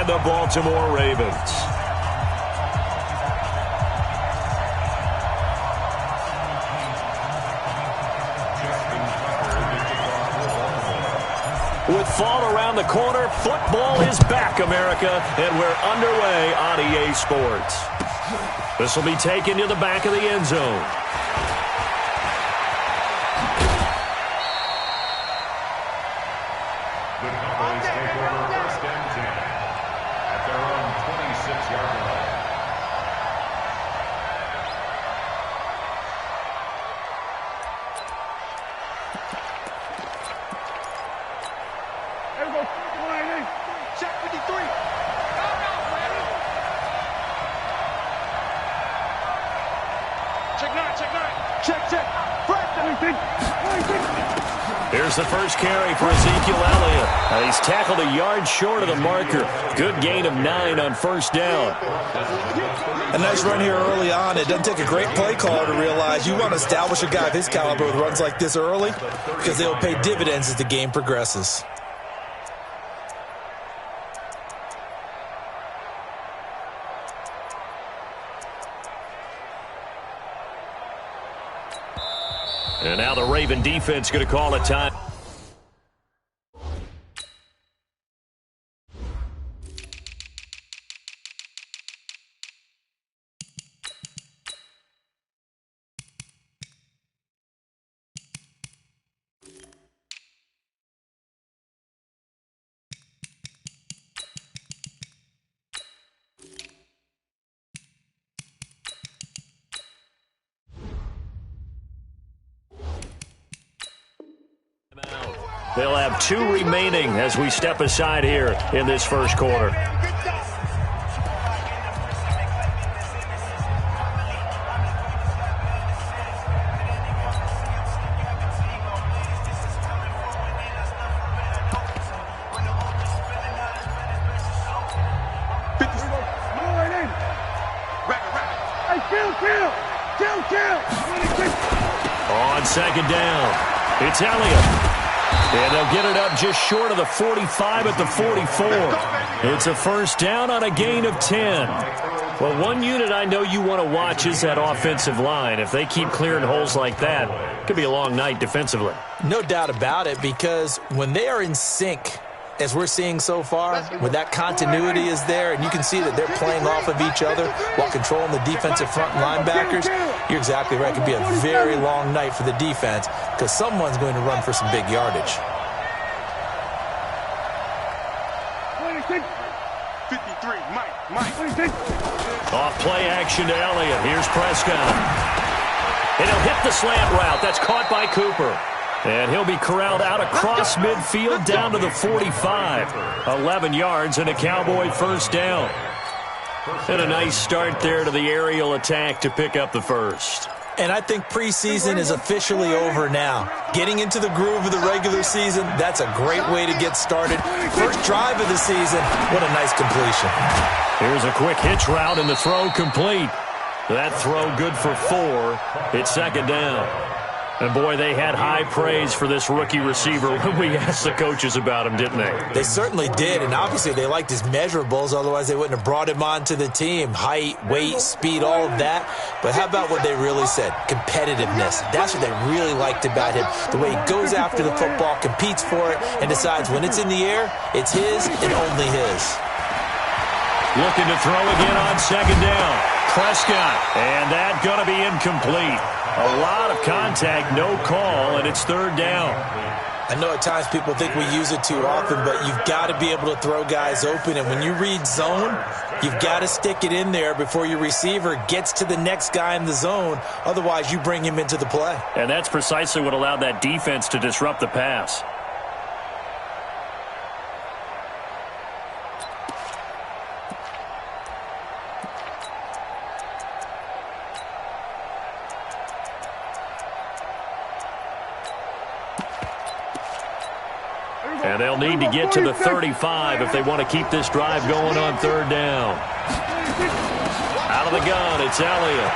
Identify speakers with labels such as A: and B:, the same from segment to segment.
A: and the Baltimore Ravens. With fall around the corner, football is back, America, and we're underway on EA Sports. This will be taken to the back of the end zone.
B: The Cowboys take over first and 10 at their own 26-yard line.
C: Check 53. Check 9, check 9. Check.
A: Here's the first carry for Ezekiel Elliott. He's tackled a yard short of the marker. Good gain of 9 on first down.
D: A nice run here early on. It doesn't take a great play caller to realize you want to establish a guy of his caliber with runs like this early because they'll pay dividends as the game progresses.
A: And now the Raven defense going to call a time. They'll have 2 remaining as we step aside here in this first quarter. On second down, it's Elliott. And they'll get it up just short of the 45 at the 44. It's a first down on a gain of 10. Well, one unit I know you want to watch is that offensive line. If they keep clearing holes like that, it could be a long night defensively.
D: No doubt about it, because when they are in sync, as we're seeing so far, when that continuity is there, and you can see that they're playing off of each other while controlling the defensive front linebackers, you're exactly right. It could be a very long night for the defense because someone's going to run for some big yardage.
C: 53, Mike.
A: Off play action to Elliott. Here's Prescott. And he'll hit the slant route. That's caught by Cooper. And he'll be corralled out across midfield down to the 45. 11 yards and a Cowboy first down. And a nice start there to the aerial attack to pick up the first.
D: And I think preseason is officially over now. Getting into the groove of the regular season, that's a great way to get started. First drive of the season, what a nice completion.
A: Here's a quick hitch route and the throw complete. That throw good for 4. It's second down. And, boy, they had high praise for this rookie receiver when we asked the coaches about him, didn't they?
D: They certainly did, and obviously they liked his measurables. Otherwise, they wouldn't have brought him onto the team. Height, weight, speed, all of that. But how about what they really said? Competitiveness. That's what they really liked about him. The way he goes after the football, competes for it, and decides when it's in the air, it's his and only his.
A: Looking to throw again on second down. Prescott, and that's going to be incomplete. A lot of contact, no call, and it's third down.
D: I know at times people think we use it too often, but you've got to be able to throw guys open. And when you read zone, you've got to stick it in there before your receiver gets to the next guy in the zone. Otherwise, you bring him into the play.
A: And that's precisely what allowed that defense to disrupt the pass. And they'll need to get to the 35 if they want to keep this drive going on third down. Out of the gun, it's Elliott.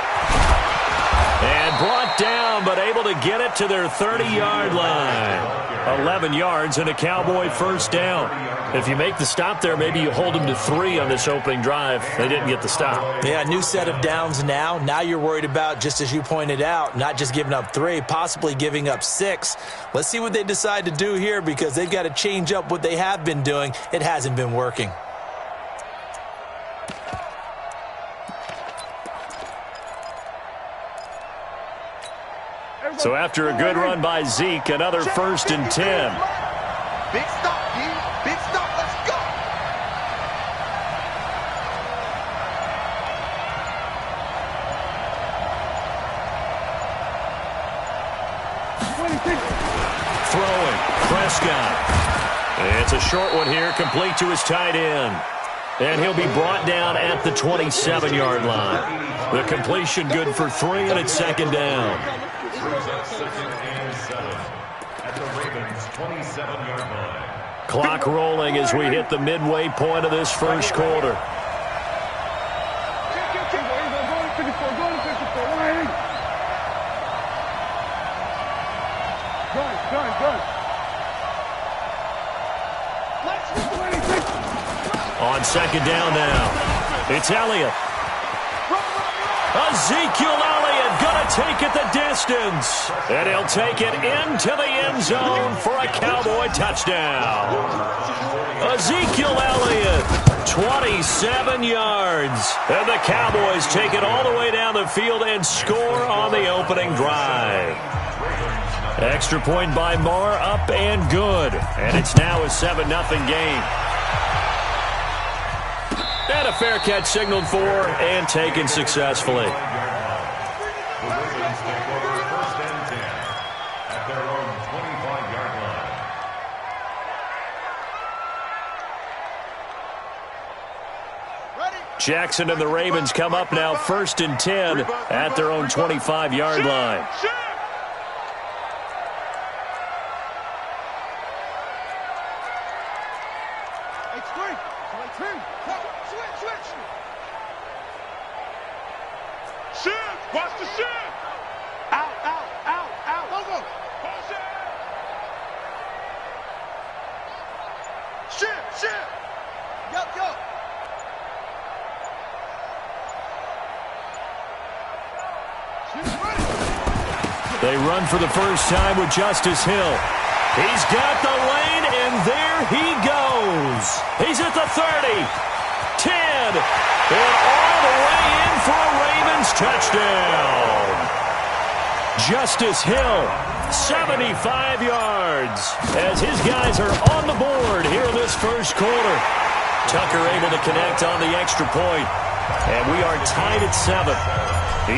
A: And brought down, but able to get it to their 30-yard line. 11 yards and a Cowboy first down. If you make the stop there, maybe you hold them to 3 on this opening drive. They didn't get the stop.
D: Yeah, new set of downs now. Now you're worried about, just as you pointed out, not just giving up 3, possibly giving up 6. Let's see what they decide to do here because they've got to change up what they have been doing. It hasn't been working.
A: So after a good run by Zeke, another 1st and 10.
C: Big stop, D. Big stop. Let's go.
A: Throwing, Prescott. It's a short one here, complete to his tight end. And he'll be brought down at the 27-yard line. The completion good for 3, and it's 2nd down.
B: At the Ravens' 27-yard line.
A: Clock rolling as we hit the midway point of this first quarter. On 2nd down now, it's Elliott. Ezekiel Elliott going to take it the distance. And he'll take it into the end zone for a Cowboy touchdown. Ezekiel Elliott, 27 yards. And the Cowboys take it all the way down the field and score on the opening drive. Extra point by Marr, up and good. And it's now a 7-0 game. And a fair catch signaled for and taken successfully.
B: The Ravens take over 1st and 10 at their own 25-yard line.
A: Jackson and the Ravens come up now 1st and 10 at their own 25-yard line.
C: Watch the shift. Out, out, out, out. Go, go. Shift, shift. Yup, yup.
A: They run for the first time with Justice Hill. He's got the lane, and there he goes. He's at the 30, 10, and all the way in for a Ravens touchdown. Justice Hill, 75 yards, as his guys are on the board here in this first quarter. Tucker able to connect on the extra point, and we are tied at 7.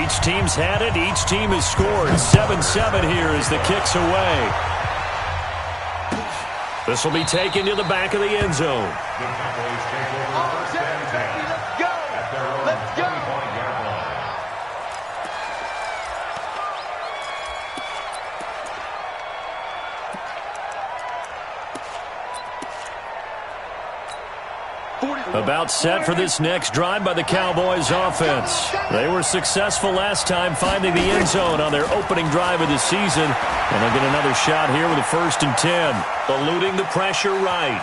A: Each team's had it. Each team has scored. 7-7 here as the kick's away. This will be taken to the back of the end zone.
B: The Cowboys take over 1st and 10 at their own 25-yard line.
A: About set for this next drive by the Cowboys offense. They were successful last time finding the end zone on their opening drive of the season. And they'll get another shot here with a 1st and 10. Eluding the pressure right.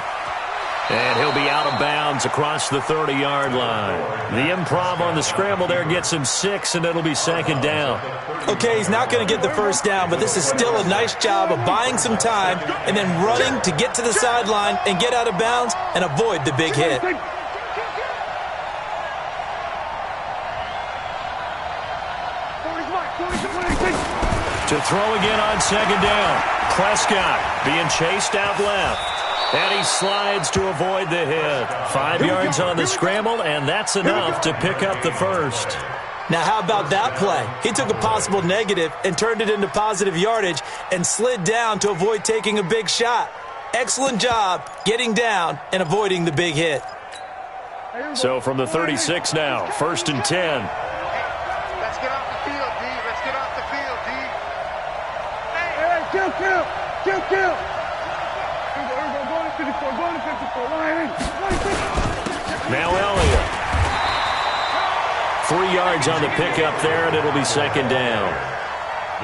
A: And he'll be out of bounds across the 30-yard line. The improv on the scramble there gets him 6, and it'll be 2nd down.
D: Okay, he's not going to get the first down, but this is still a nice job of buying some time and then running to get to the sideline and get out of bounds and avoid the big hit.
A: To throw again on 2nd down. Prescott being chased out left. And he slides to avoid the hit. 5 yards on the scramble, and that's enough to pick up the first.
D: Now, how about that play? He took a possible negative and turned it into positive yardage and slid down to avoid taking a big shot. Excellent job getting down and avoiding the big hit.
A: So from the 36 now, 1st and 10.
C: Let's get off the field, D. Let's get off the field, D. Hey, kill.
A: Now Elliott. 3 yards on the pickup there, and it'll be second down.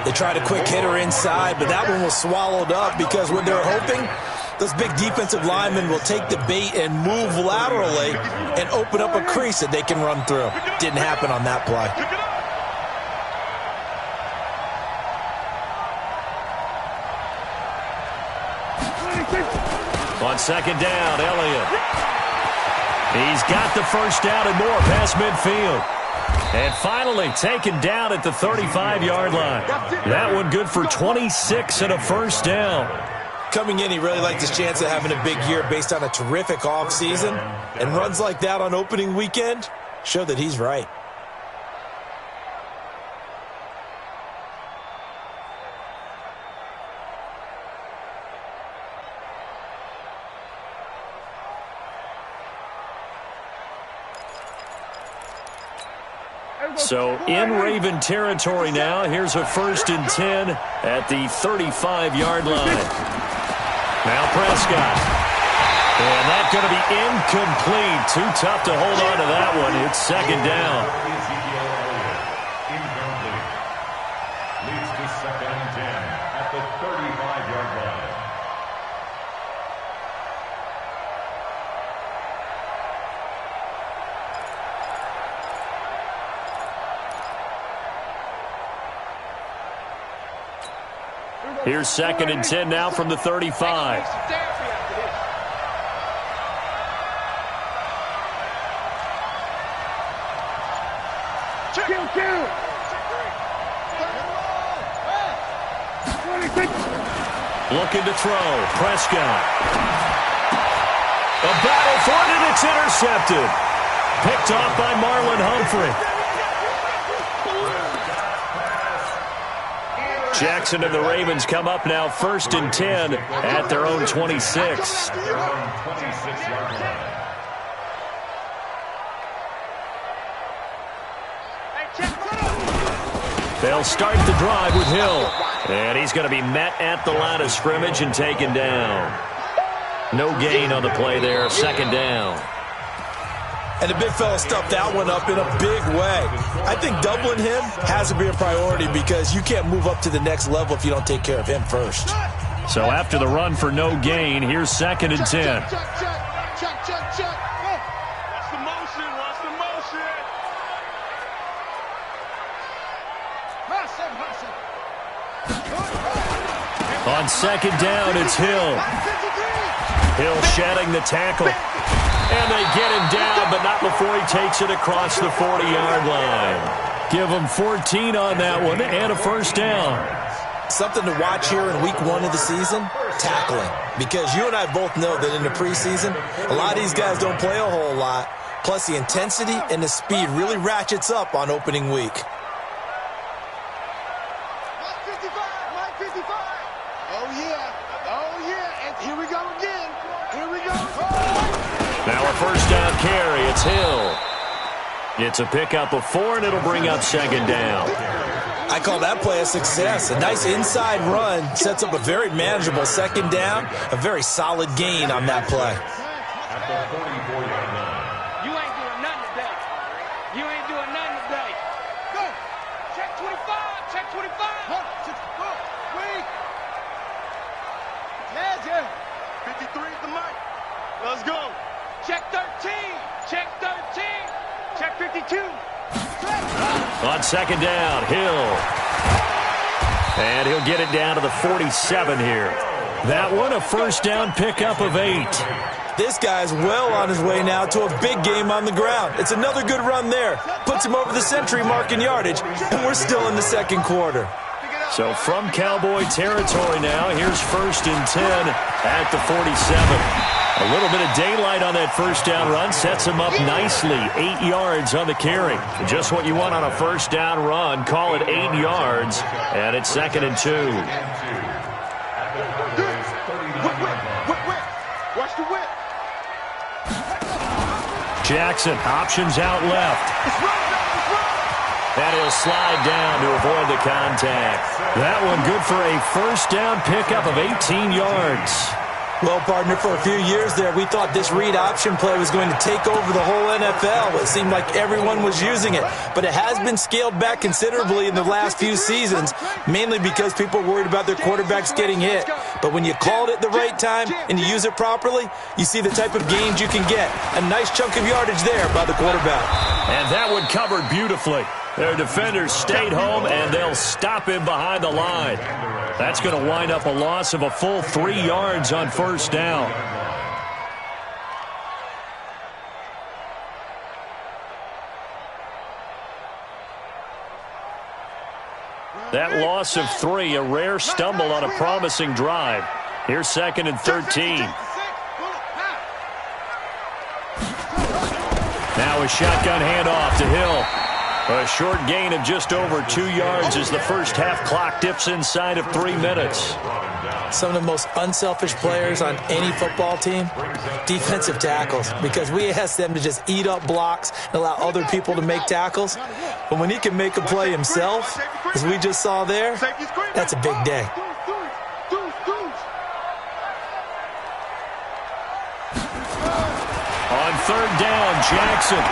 D: They tried a quick hitter inside, but that one was swallowed up because when they're hoping, those big defensive linemen will take the bait and move laterally and open up a crease that they can run through. Didn't happen on that play.
A: On second down, Elliott. He's got the first down and more past midfield. And finally taken down at the 35-yard line. That one good for 26 and a first down.
D: Coming in, he really liked his chance of having a big year based on a terrific offseason. And runs like that on opening weekend show that he's right.
A: So in Raven territory now. Here's a 1st and 10 at the 35-yard line. Now Prescott. And that's going to be incomplete. Too tough to hold on to that one. It's second down.
B: Incomplete. Leads to 2nd and 10 at the 35-yard line.
A: Here's 2nd and 10 now from the 35. Looking to throw. Prescott. A battle for it, and it's intercepted. Picked off by Marlon Humphrey. Jackson and the Ravens come up now 1st and 10 at their own 26. They'll start the drive with Hill. And he's going to be met at the line of scrimmage and taken down. No gain on the play there, second down.
D: And the big fella stuffed that one up in a big way. I think doubling him has to be a priority because you can't move up to the next level if you don't take care of him first.
A: So after the run for no gain, here's 2nd and 10.
C: Watch the motion. Watch the motion.
A: On second down, it's Hill. Hill shedding the tackle. And they get him down, but not before he takes it across the 40-yard line. Give him 14 on that one and a first down.
D: Something to watch here in week 1 of the season, tackling. Because you and I both know that in the preseason, a lot of these guys don't play a whole lot. Plus the intensity and the speed really ratchets up on opening week.
A: Now a first down carry. It's Hill. It's a pickup of 4, and it'll bring up second down.
D: I call that play a success. A nice inside run sets up a very manageable second down. A very solid gain on that play.
B: At the 44-yard line.
C: You ain't doing nothing today. You ain't doing nothing today. Go. Check 25. Check 25. Go. Wait. Yeah. 53 is the mic. Let's go. Check 13. Check 13. Check 52.
A: On second down, Hill. And he'll get it down to the 47 here. That one, a first down pickup of 8.
D: This guy's well on his way now to a big game on the ground. It's another good run there. Puts him over the century mark in yardage, and we're still in the second quarter.
A: So from Cowboy territory now, here's 1st and 10 at the 47. A little bit of daylight on that first down run sets him up nicely. 8 yards on the carry. Just what you want on a first down run. Call it 8 yards, and it's 2nd and 2.
C: Watch the whip.
A: Jackson options out left. And he'll slide down to avoid the contact. That one good for a first down pickup of 18 yards.
D: Well, partner, for a few years there, we thought this read option play was going to take over the whole NFL. It seemed like everyone was using it, but it has been scaled back considerably in the last few seasons, mainly because people are worried about their quarterbacks getting hit. But when you call it at the right time and you use it properly, you see the type of gains you can get. A nice chunk of yardage there by the quarterback.
A: And that one covered beautifully. Their defenders stayed home, and they'll stop him behind the line. That's going to wind up a loss of a full 3 yards on first down. That loss of 3, a rare stumble on a promising drive. Here's 2nd and 13. Now a shotgun handoff to Hill. A short gain of just over 2 yards as the first half clock dips inside of 3 minutes.
D: Some of the most unselfish players on any football team, defensive tackles, because we ask them to just eat up blocks and allow other people to make tackles. But when he can make a play himself, as we just saw there, that's a big day.
A: On 3rd down, Jackson.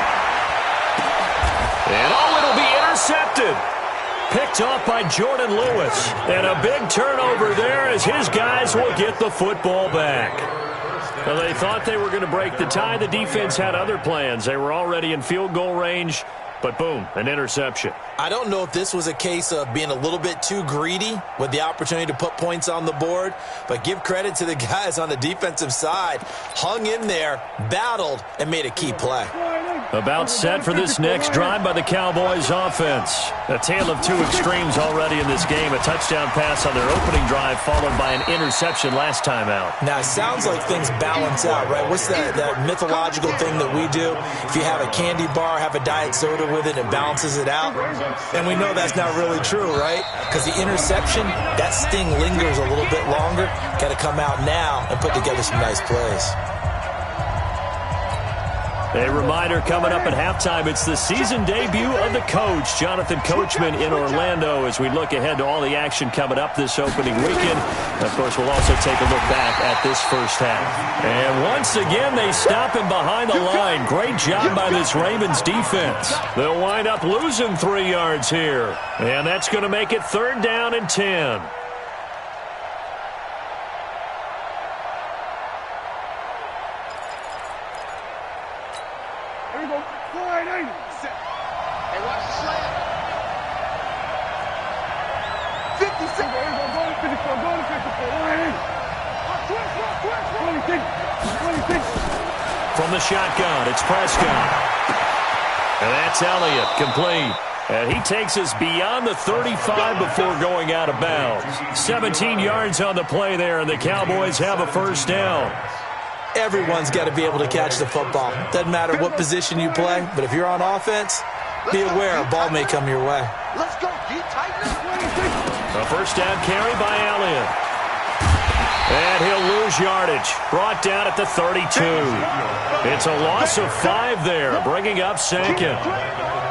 A: And it'll be intercepted. Picked off by Jordan Lewis. And a big turnover there as his guys will get the football back. Well, they thought they were going to break the tie. The defense had other plans. They were already in field goal range. But boom, an interception.
D: I don't know if this was a case of being a little bit too greedy with the opportunity to put points on the board, but give credit to the guys on the defensive side. Hung in there, battled, and made a key play.
A: About set for this next drive by the Cowboys offense. A tale of two extremes already in this game. A touchdown pass on their opening drive followed by an interception last time out.
D: Now, it sounds like things balance out, right? What's that mythological thing that we do? If you have a candy bar, have a diet soda with it, it balances it out. And we know that's not really true, right? Because the interception, that sting lingers a little bit longer. Got to come out now and put together some nice plays.
A: A reminder coming up at halftime, it's the season debut of the coach, Jonathan Coachman in Orlando, as we look ahead to all the action coming up this opening weekend. Of course, we'll also take a look back at this first half. And once again, they stop him behind the line. Great job by this Ravens defense. They'll wind up losing 3 yards here. And that's going to make it 3rd down and 10. From the shotgun, it's Prescott. And that's Elliott, complete. And he takes us beyond the 35 before going out of bounds. 17 yards on the play there, and the Cowboys have a first down.
D: Everyone's got to be able to catch the football. Doesn't matter what position you play, but if you're on offense, be aware a ball may come your way.
C: Let's go,
A: A first down carry by Elliott. And he'll lose yardage. Brought down at the 32. It's a loss of 5 there, bringing up 2nd.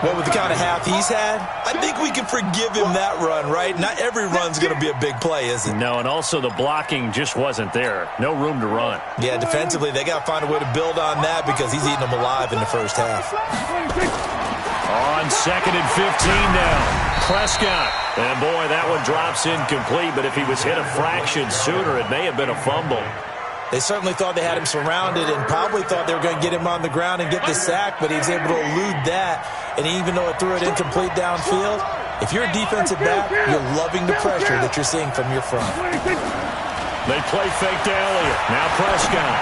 D: Well, with the kind of half he's had, I think we can forgive him that run, right? Not every run's going to be a big play, is it?
A: No, and also the blocking just wasn't there. No room to run.
D: Yeah, defensively, they got to find a way to build on that because he's eating them alive in the first half.
A: On 2nd and 15 now. Prescott. And boy, that one drops incomplete, but if he was hit a fraction sooner, it may have been a fumble.
D: They certainly thought they had him surrounded and probably thought they were going to get him on the ground and get the sack, but he was able to elude that. And even though it threw it incomplete downfield, if you're a defensive back, you're loving the pressure that you're seeing from your front.
A: They play fake to Elliott. Now Prescott.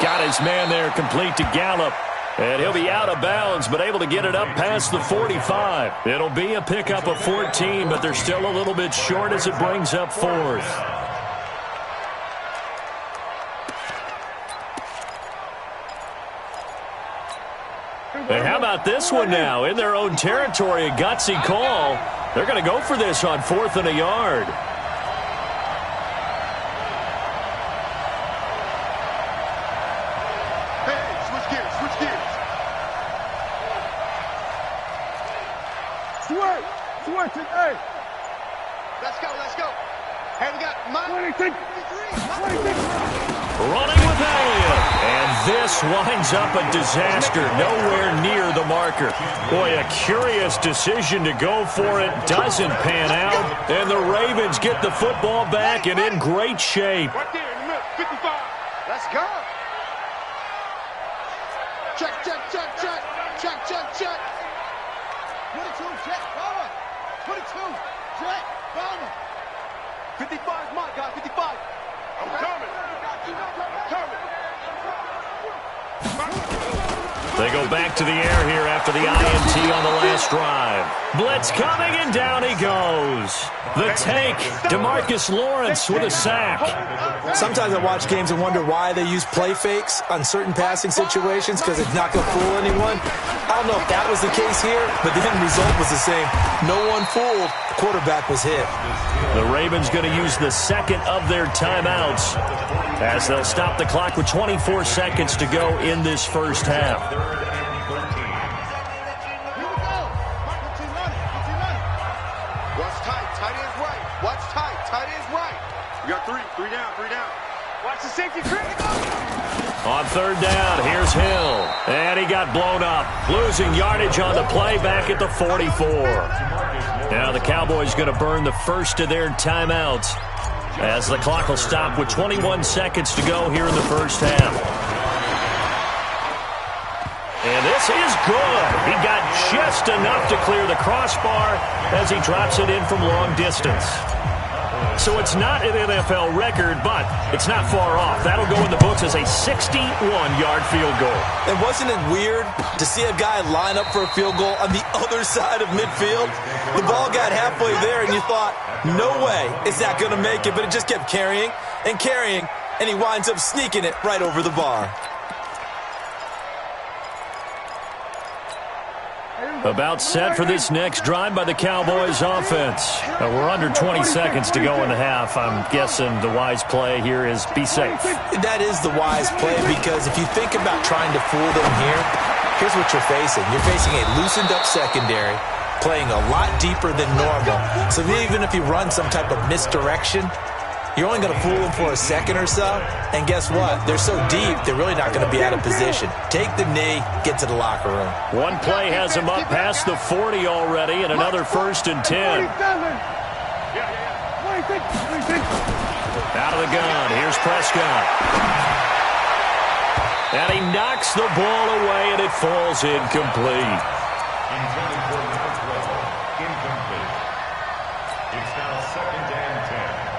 A: Got his man there complete to Gallup. And he'll be out of bounds, but able to get it up past the 45. It'll be a pickup of 14, but they're still a little bit short as it brings up 4th. And how about this one now? In their own territory, a gutsy call. They're going to go for this on 4th and a yard.
C: Hey. Let's go. Hey, we got Mike.
E: 26.
A: Running with Elliott. And this winds up a disaster. Nowhere near the marker. Boy, a curious decision to go for it. Doesn't pan out. And the Ravens get the football back and in great shape.
C: Right there in the middle. 55. Let's go. Check, check, check, check. Check, check, check. 22, check, forward. 22, check, forward. 55 is my guy, 55. I'm coming. I'm coming.
A: They go back to the air here after the INT on the last drive. Blitz coming, and down he goes. The take, DeMarcus Lawrence with a sack.
D: Sometimes I watch games and wonder why they use play fakes on certain passing situations because it's not going to fool anyone. I don't know if that was the case here, but the end result was the same. No one fooled. The quarterback was hit.
A: The Ravens going to use the second of their timeouts as they'll stop the clock with 24 seconds to go in this first half.
C: Watch tight, tight ends right. Watch tight, tight ends right. We got three down, three down. Watch the safety critical.
A: On third down, here's Hill. And he got blown up, losing yardage on the play back at the 44. Now the Cowboys going to burn the first of their timeouts as the clock will stop with 21 seconds to go here in the first half. And this is good. He got just enough to clear the crossbar as he drops it in from long distance. So it's not an NFL record, but it's not far off. That'll go in the books as a 61-yard field goal.
D: And wasn't it weird to see a guy line up for a field goal on the other side of midfield? The ball got halfway there, and you thought, no way is that going to make it, but it just kept carrying, and he winds up sneaking it right over the bar.
A: About set for this next drive by the Cowboys offense. We're under 20 seconds to go in the half. I'm guessing the wise play here is be safe.
D: That is the wise play because if you think about trying to fool them here, here's what you're facing. You're facing a loosened up secondary, playing a lot deeper than normal. So even if you run some type of misdirection, you're only going to fool them for a second or so. And guess what? They're so deep, they're really not going to be out of position. Take the knee, get to the locker room.
A: One play has him up past the 40 already, and another 1st and 10. Out of the gun, here's Prescott. And he knocks the ball away, and it falls incomplete.
B: Intended for number 12. Incomplete. It's now 2nd and 10.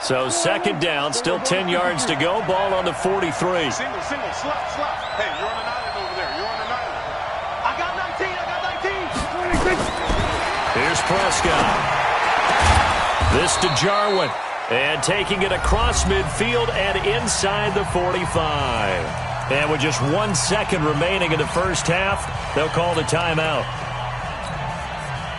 A: So 2nd down, still 10 yards to go. Ball on the 43.
C: Single, slap. Hey, you're on an island over there. You're on an island. I got 19.
A: Here's Prescott. This to Jarwin. And taking it across midfield and inside the 45. And with just 1 second remaining in the first half, they'll call the timeout.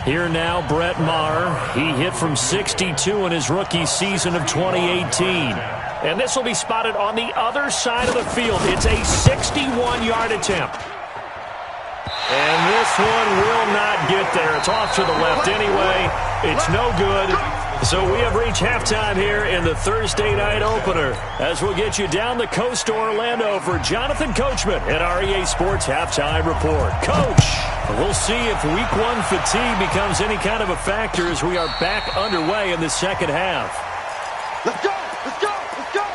A: Here now, Brett Maher. He hit from 62 in his rookie season of 2018. And this will be spotted on the other side of the field. It's a 61-yard attempt. And this one will not get there. It's off to the left anyway. It's no good. So we have reached halftime here in the Thursday night opener as we'll get you down the coast to Orlando for Jonathan Coachman at REA Sports Halftime Report. Coach, we'll see if Week 1 fatigue becomes any kind of a factor as we are back underway in the second half.
C: Let's go. Let's go. Let's go.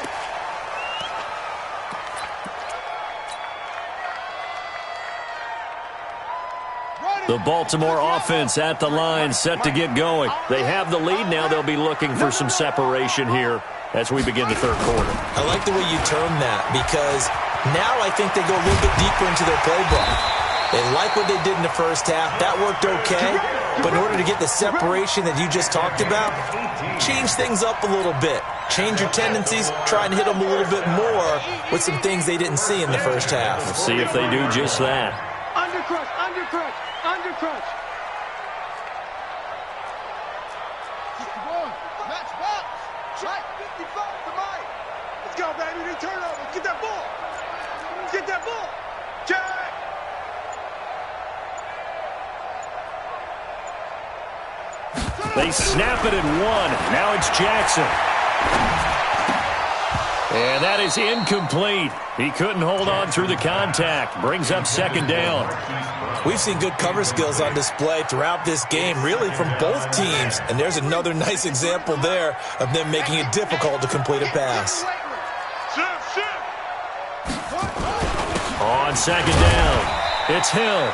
A: The Baltimore offense at the line, set to get going. They have the lead now. They'll be looking for some separation here as we begin the third quarter.
D: I like the way you term that because now I think they go a little bit deeper into their playbook. They like what they did in the first half. That worked okay. But in order to get the separation that you just talked about, change things up a little bit. Change your tendencies. Try and hit them a little bit more with some things they didn't see in the first half.
A: We'll see if they do just that.
C: Undercrush. Match box. Check 55 to Mike. Let's go, baby. New turnover. Get that ball. Get that ball. Jack.
A: They snap it at 1. Now it's Jackson. And that is incomplete. He couldn't hold on through the contact. Brings up second down.
D: We've seen good cover skills on display throughout this game, really from both teams. And there's another nice example there of them making it difficult to complete a pass.
A: On second down, it's Hill.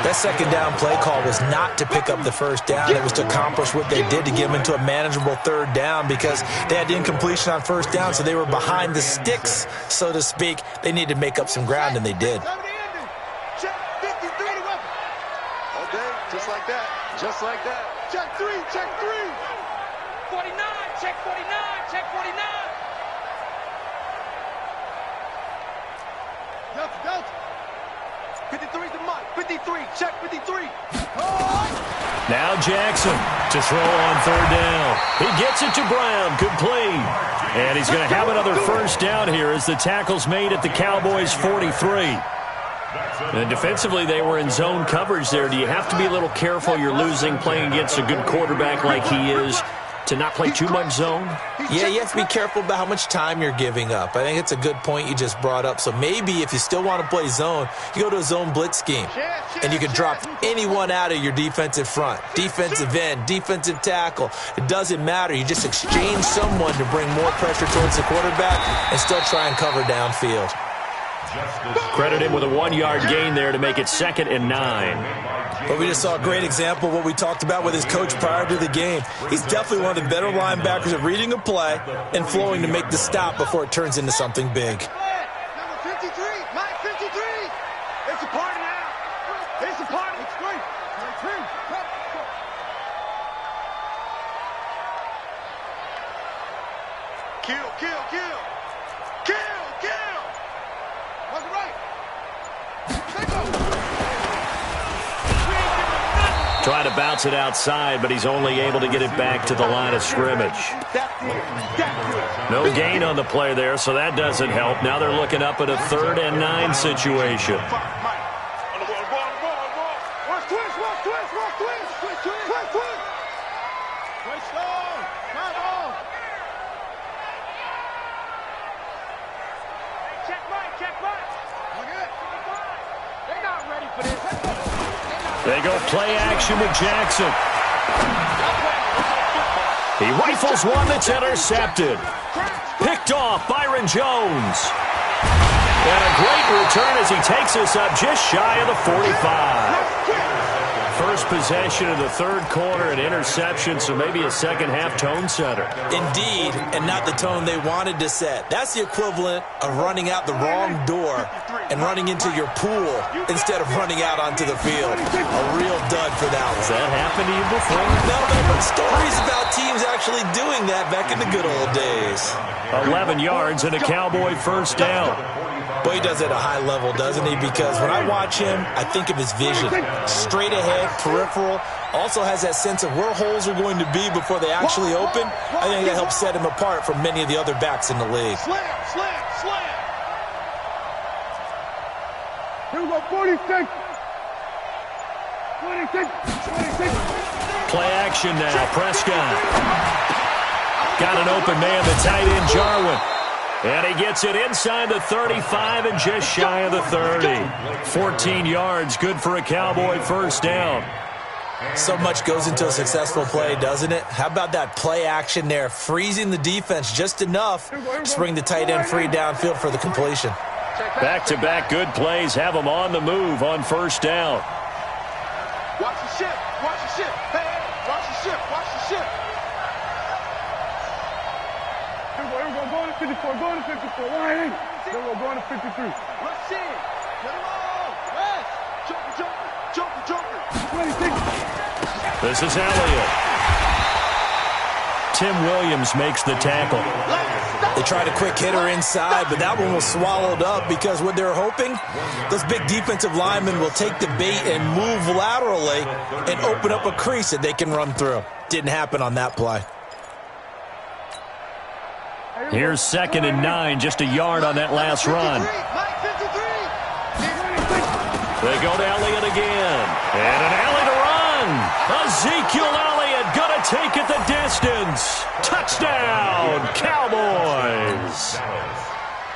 D: That second down play call was not to pick up the first down. It was to accomplish what they did to get them into a manageable third down because they had incompletion on first down, so they were behind the sticks, so to speak. They needed to make up some ground, and they did.
C: Check 53 to weapon. Okay, just like that. Just like that. Check 3, check 3. 49, check 49, check 49. Delta. 53's the Mike. 53, check 53.
A: Now Jackson to throw on third down. He gets it to Brown, complete. And he's going to have another first down here as the tackle's made at the Cowboys' 43. And defensively, they were in zone coverage there. Do you have to be a little careful? You're losing playing against a good quarterback like he is to not play too much zone?
D: Yeah, you have to be careful about how much time you're giving up. I think it's a good point you just brought up. So maybe if you still want to play zone, you go to a zone blitz scheme. And you can drop anyone out of your defensive front. Defensive end, defensive tackle. It doesn't matter. You just exchange someone to bring more pressure towards the quarterback and still try and cover downfield.
A: Credit him with a 1-yard gain there to make it 2nd and 9.
D: But we just saw a great example of what we talked about with his coach prior to the game. He's definitely one of the better linebackers at reading a play and flowing to make the stop before it turns into something big.
C: Number 53, Mike 53. It's a party now. It's a party. It's great. Kill. What's right?
A: Trying to bounce it outside, but he's only able to get it back to the line of scrimmage. No gain on the play there, so that doesn't help. Now they're looking up at a 3rd and 9 situation. They go play action with Jackson. He rifles one that's intercepted. Picked off Byron Jones. And a great return as he takes us up just shy of the 45. First possession of the 3rd quarter, an interception, so maybe a second-half tone setter.
D: Indeed, and not the tone they wanted to set. That's the equivalent of running out the wrong door and running into your pool instead of running out onto the field. A real dud for that one.
A: Has that happened to you before?
D: No, but stories about teams actually doing that back in the good old days.
A: 11 yards and a Cowboy first down.
D: Boy, he does it at a high level, doesn't he? Because when I watch him, I think of his vision. Straight ahead, peripheral. Also has that sense of where holes are going to be before they actually open. I think that helps set him apart from many of the other backs in the league.
C: Slam. Here we go, 46.
A: Play action now, Prescott. Got an open man, the tight end, Jarwin. And he gets it inside the 35 and just shy of the 30. 14 yards, good for a Cowboy first down.
D: So much goes into a successful play, doesn't it? How about that play action there, freezing the defense just enough to bring the tight end free downfield for the completion.
A: Back-to-back good plays have them on the move on first down.
C: Watch the ship. Hey, watch the ship. We're going to 54, going to 54. Then we're going to 53. Let's see it. Get him on. Yes. Joker. 26.
A: This is Elliott. Tim Williams makes the tackle.
D: They tried a quick hitter inside, but that one was swallowed up because what they're hoping, those big defensive linemen will take the bait and move laterally and open up a crease that they can run through. Didn't happen on that play.
C: Hey,
A: Here's 2nd and 9, just a yard on that last run. They go to Elliott again. And an alley to run. Ezekiel Elliott going to take it the distance. Touchdown, Cowboys.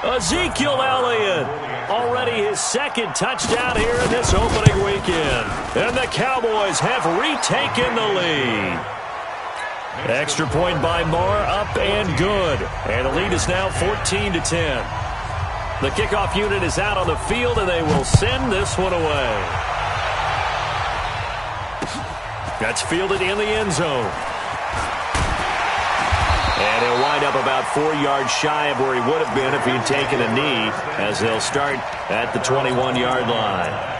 A: Ezekiel Elliott, already his 2nd touchdown here in this opening weekend. And the Cowboys have retaken the lead. Extra point by Moore, up and good. And the lead is now 14-10. The kickoff unit is out on the field, and they will send this one away. That's fielded in the end zone. And he'll wind up about 4 yards shy of where he would have been if he'd taken a knee, as they'll start at the 21-yard line.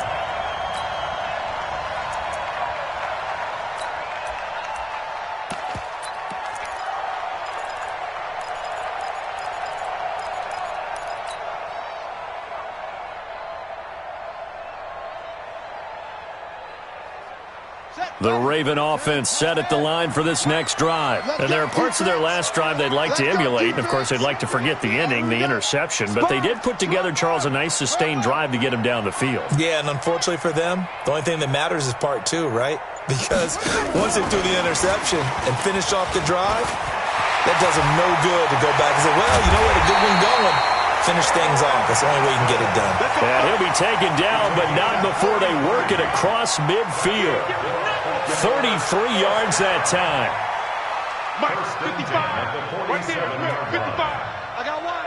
A: The Raven offense set at the line for this next drive. And there are parts of their last drive they'd like to emulate. And, of course, they'd like to forget the ending, the interception. But they did put together, Charles, a nice sustained drive to get him down the field.
D: Yeah, and unfortunately for them, the only thing that matters is part 2, right? Because once they threw the interception and finished off the drive, that does them no good to go back and say, well, you know what, a good one going. Finish things off. That's the only way you can get it done.
A: And he'll be taken down, but not before they work it across midfield. 33 yards that time.
C: Mike, 55. Right there, 55. I got one.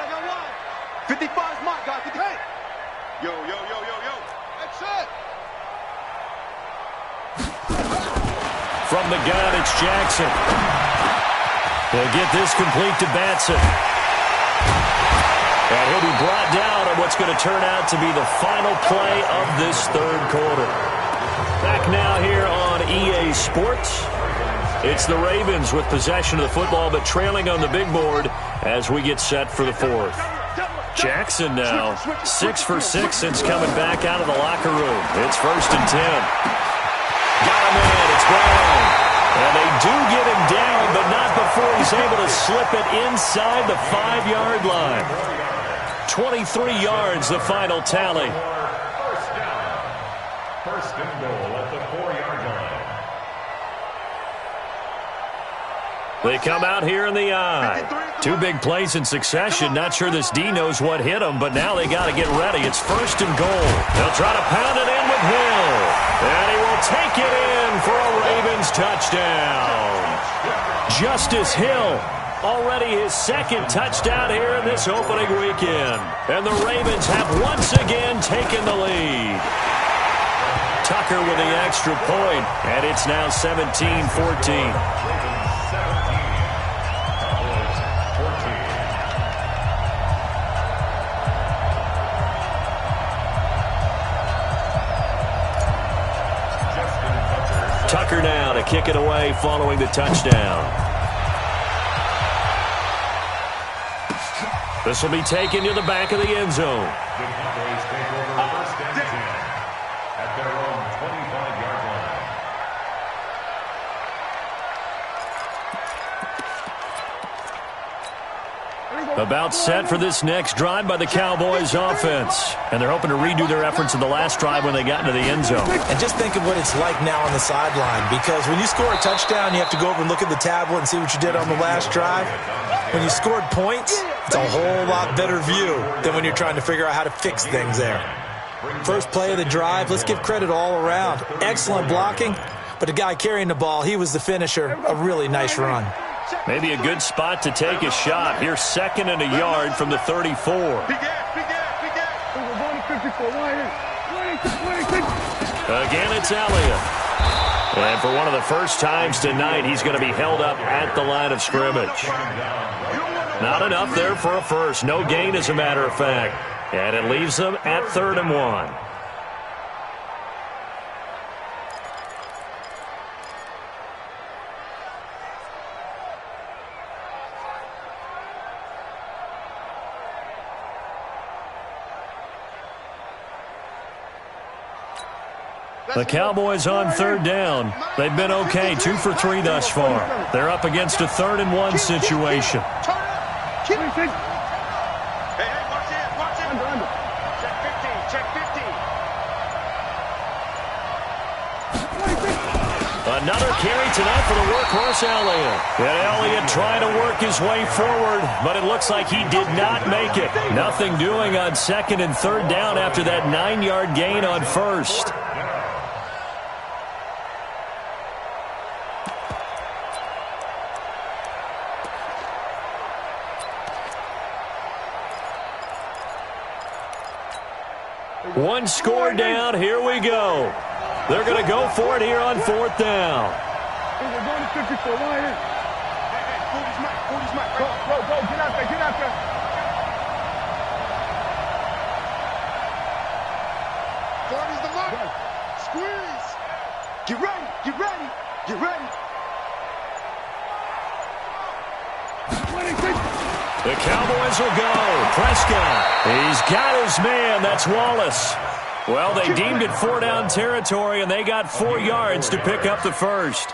C: 55 is Mike, guy. 58. Yo. That's it.
A: From the gun, it's Jackson. They'll get this complete to Batson. And he'll be brought down on what's going to turn out to be the final play of this 3rd quarter. Back now here on EA Sports. It's the Ravens with possession of the football, but trailing on the big board as we get set for the 4th. Jackson now 6 for 6 since coming back out of the locker room. It's 1st and 10. Got him in. It's Brown. And they do get him down, but not before he's able to slip it inside the 5-yard line. 23 yards, the final tally.
B: First and goal at the 4-yard line.
A: They come out here in the eye. 2 big plays in succession. Not sure this D knows what hit him, but now they got to get ready. It's 1st and goal. They'll try to pound it in with Hill. And he will take it in for a Ravens touchdown. Justice Hill. Already his 2nd touchdown here in this opening weekend. And the Ravens have once again taken the lead. Tucker with the extra point, and it's now 17-14. Tucker now to kick it away following the touchdown. This will be taken to the back of the end zone.
B: The Cowboys take over 1st and 10 at their own 25-yard line.
A: About set for this next drive by the Cowboys offense. And they're hoping to redo their efforts in the last drive when they got into the end zone.
D: And just think of what it's like now on the sideline, because when you score a touchdown, you have to go over and look at the tablet and see what you did on the last drive. When you scored points, it's a whole lot better view than when you're trying to figure out how to fix things there. First play of the drive, let's give credit all around. Excellent blocking, but the guy carrying the ball, he was the finisher. A really nice run.
A: Maybe a good spot to take a shot. Here's 2nd and a yard from the 34. Again, it's Elliott. And for one of the first times tonight, he's going to be held up at the line of scrimmage. Not enough there for a first. No gain, as a matter of fact. And it leaves them at 3rd and 1. The Cowboys on 3rd down. They've been okay, 2 for 3 thus far. They're up against a 3rd and 1 situation.
C: Keep it. Hey, march in, march in. Under. Check 15, check 15.
A: Another carry tonight for the workhorse Elliott. And Elliott trying to work his way forward, but it looks like he did not make it. Nothing doing on second and third down after that 9-yard gain on first. One score down. Here we go. They're going to go for it here on fourth down.
C: We're going to 54. Right here. Hey, Cody's Mike. Cody's Mike. Go. Get out there. Get out there. Cody's the mark. Squeeze. Get ready. Get ready. Get ready.
A: The Cowboys will go. Prescott. He's got his man. That's Wallace. Well, they deemed it 4-down territory, and they got 4 yards to pick up the first.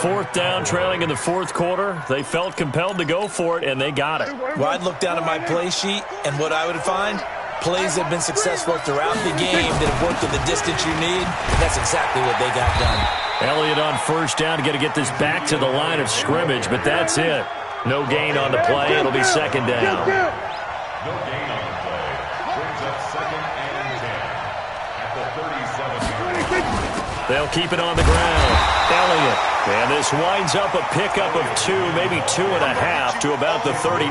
A: Fourth down, trailing in the fourth quarter. They felt compelled to go for it, and they got it.
D: Well, I'd look down at my play sheet, and what I would find, plays that have been successful throughout the game that have worked at the distance you need, and that's exactly what they got done.
A: Elliott on first down, got to get this back to the line of scrimmage, but that's it. No gain on the play. It'll be second down.
B: No gain on the play. Brings up second and 10 at the 37-yard line.
A: They'll keep it on the ground. Elliott. And this winds up a pickup of 2, maybe 2.5 to about the 39.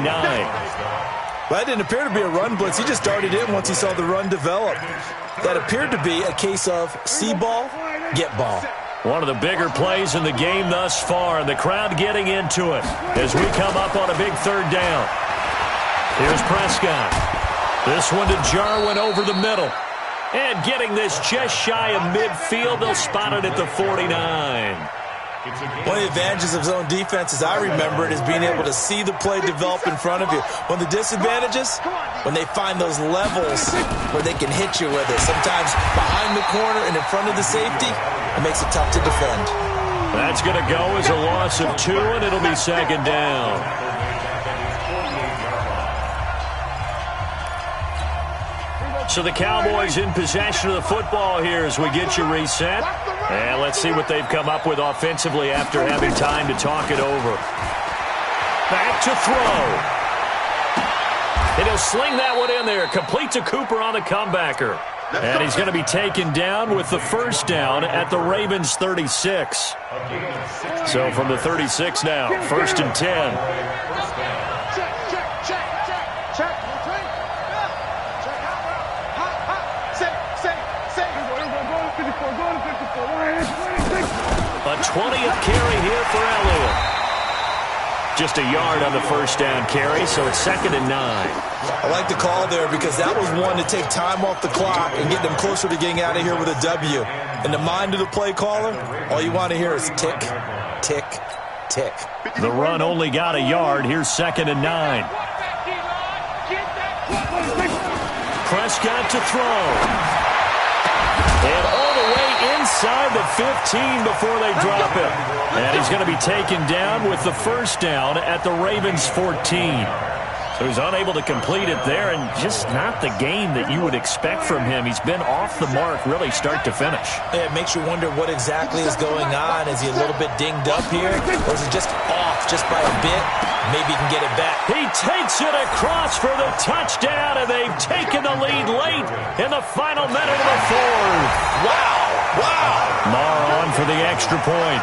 D: Well, that didn't appear to be a run blitz. He just darted in once he saw the run develop. That appeared to be a case of see ball, get ball.
A: One of the bigger plays in the game thus far, and the crowd getting into it as we come up on a big third down. Here's Prescott. This one to Jarwin over the middle. And getting this just shy of midfield, they'll spot it at the 49.
D: One of the advantages of zone defense, as I remember it, is being able to see the play develop in front of you. One of the disadvantages, when they find those levels where they can hit you with it. Sometimes behind the corner and in front of the safety, it makes it tough to defend.
A: That's going to go as a loss of 2, and it'll be second down. So the Cowboys in possession of the football here as we get you reset. And let's see what they've come up with offensively after having time to talk it over. Back to throw. And he'll sling that one in there. Complete to Cooper on the comebacker. And he's going to be taken down with the first down at the Ravens 36. So from the 36 now, first and 10. A 20th carry here for Elliott. Just a yard on the first down carry, so it's second and 9.
D: I like the call there because that was one to take time off the clock and get them closer to getting out of here with a W. In the mind of the play caller, all you want to hear is tick, tick, tick.
A: The run only got a yard. Here's second and 9. Prescott to throw. And all the way inside the 15 before they drop it. And he's going to be taken down with the first down at the Ravens 14. So he's unable to complete it there, and just not the game that you would expect from him. He's been off the mark really start to finish.
D: Yeah, it makes you wonder what exactly is going on. Is he a little bit dinged up here, or is it just off just by a bit? Maybe he can get it back.
A: He takes it across for the touchdown, and they've taken the lead late in the final minute of the fourth.
D: Wow, wow.
A: Marr on for the extra point.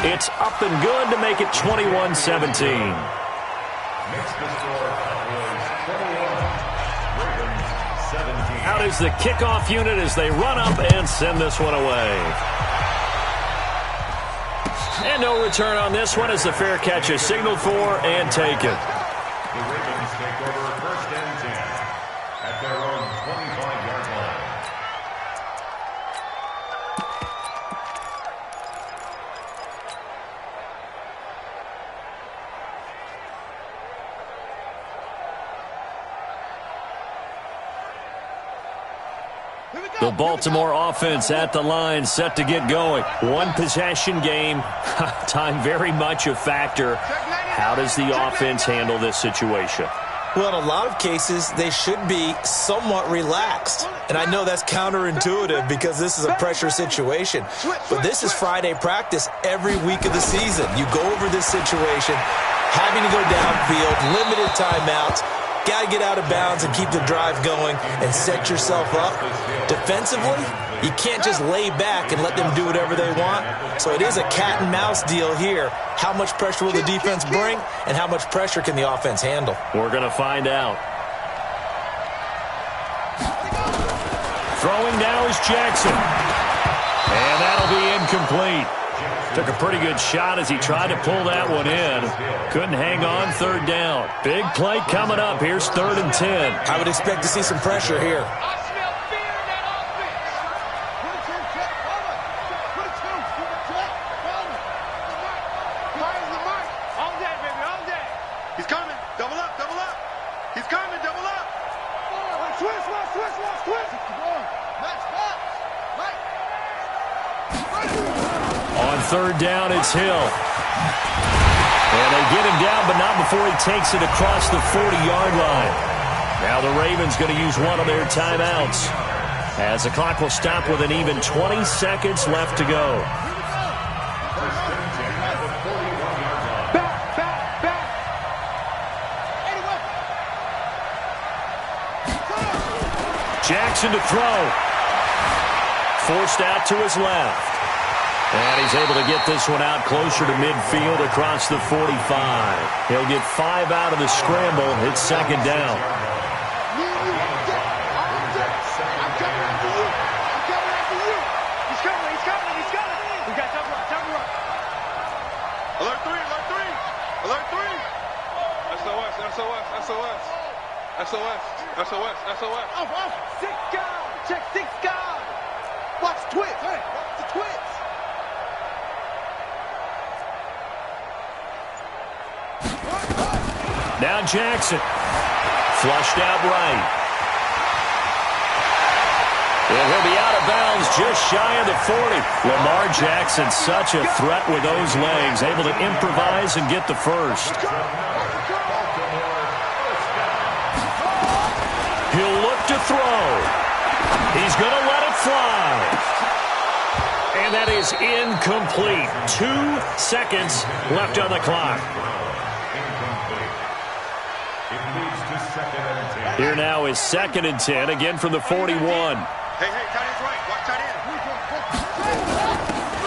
A: It's up and good to make it 21-17. Out is the kickoff unit as they run up and send this one away. And no return on this one as the fair catch is signaled for and taken.
B: The Ravens take over first and 10 at their own 25-yard line.
A: The Baltimore offense at the line, set to get going. One possession game. Time very much a factor. How does the offense handle this situation?
D: Well, in a lot of cases, they should be somewhat relaxed. And I know that's counterintuitive because this is a pressure situation. But this is Friday practice every week of the season. You go over this situation, having to go downfield, limited timeouts, got to get out of bounds and keep the drive going and set yourself up. Defensively, you can't just lay back and let them do whatever they want. So it is a cat and mouse deal here. How much pressure will the defense bring, and how much pressure can the offense handle?
A: We're going to find out. Throwing now is Jackson. And that'll be incomplete. Took a pretty good shot as he tried to pull that one in. Couldn't hang on, third down. Big play coming up. Here's 3rd and 10.
D: I would expect to see some pressure here.
A: On 3rd down, it's Hill. And they get him down, but not before he takes it across the 40-yard line. Now the Ravens going to use one of their timeouts, as the clock will stop with an even 20 seconds left to go. Jackson to throw. Forced out to his left. And he's able to get this one out closer to midfield across the 45. He'll get 5 out of the scramble. It's 2nd down.
C: Alert 3, alert 3, alert 3. SOS, SOS, SOS. SOS, SOS, SOS. Off. 6 guard. Check 6 guard. Watch twitch. Hey, watch the twitch.
A: Now Jackson. Flushed out right. And he'll be out of bounds just shy of the 40. Lamar Jackson, such a threat with those legs, able to improvise and get the first. He'll look to throw. He's going to let it fly. And that is incomplete. 2 seconds left on the clock. Here now is 2nd and 10, again from the 41.
C: Hey, tight end's right. Watch tight end.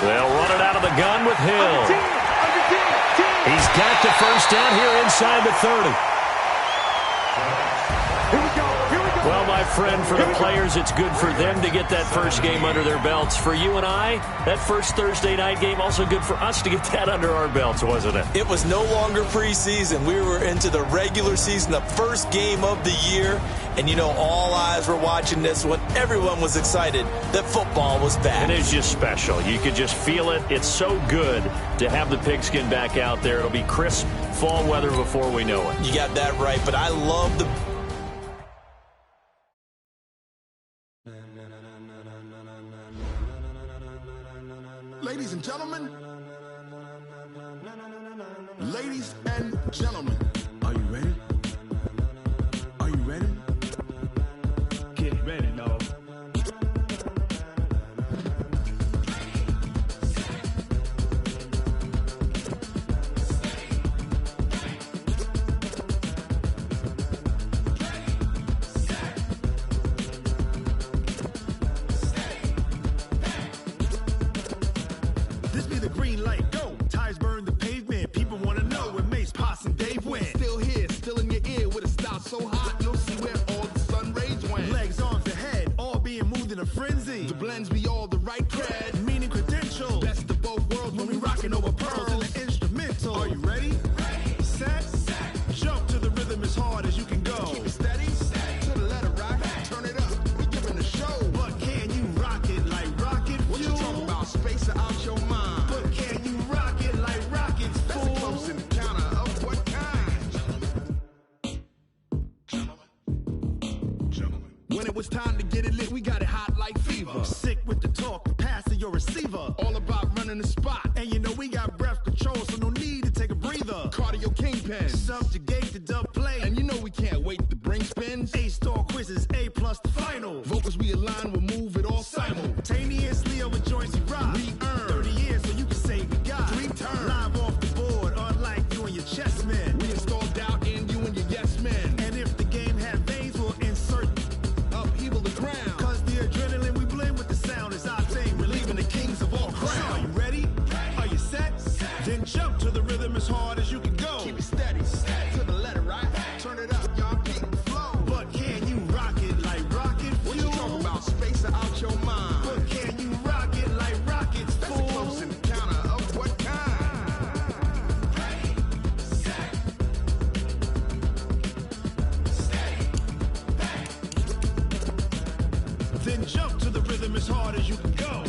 A: They'll run it out of the gun with Hill. He's got the first down here inside the 30. Well, my friend, for the players, it's good for them to get that first game under their belts. For you and I, that first Thursday night game, also good for us to get that under our belts, wasn't it?
D: It was no longer preseason. We were into the regular season, the first game of the year. And, you know, all eyes were watching this when everyone was excited that football was back.
A: It is just special. You could just feel it. It's so good to have the pigskin back out there. It'll be crisp fall weather before we know it.
D: You got that right, but I love the...
E: Ladies and gentlemen, ladies and gentlemen, are you ready? Are you ready? Get ready, dog. This be the green light, go. Tires burn the pavement. People want to know where Mace, Poss, and Dave went. Still here, still in your ear with a style so hot, you'll see where all the sun rays went. Legs, arms, and head, all being moved in a frenzy. The blends be all the right cred, meaning credentials. Best of both worlds when we rocking over pearls in the instrumental. Are you ready? Ready. Set. Jump to the rhythm as hard as you can go. Keep it steady. To the letter rock. Turn it up. We giving the show. But can you rock it like rocket fuel? What you talking about? Space out your mind. But can you rock it like rockets, fool? That's a close encounter of what kind? Gentlemen. When it was time to get it lit, we got it hot like fever. the spot. And you know we got breath control, so no need to take a breather. Cardio kingpin, subjugate the dub play. And you know we can't wait to bring spins. A-star quizzes, A+ the final. Vocals we align, we'll move it all simultaneously over joints we rock. We earn 30 years so you can say we got 3 turns. Live off the board, unlike you and your chess men. We install doubt in you and your yes men. And if the game had veins, we'll insert upheaval the ground. Cause the adrenaline we blend with the sound is our thing, relieving the kings of all crowns. So are you ready? Are you set? Then jump to the rhythm as hard as you can go. Keep it steady, to the letter, right? Turn it up, y'all, keep the flow. But can you rock it like rocket fuel? What you talking about? Space or out your mind? But can you rock it like rockets, fool? That's a close encounter of what kind? Ready, set, steady, back. Then jump to the rhythm as hard as you can go.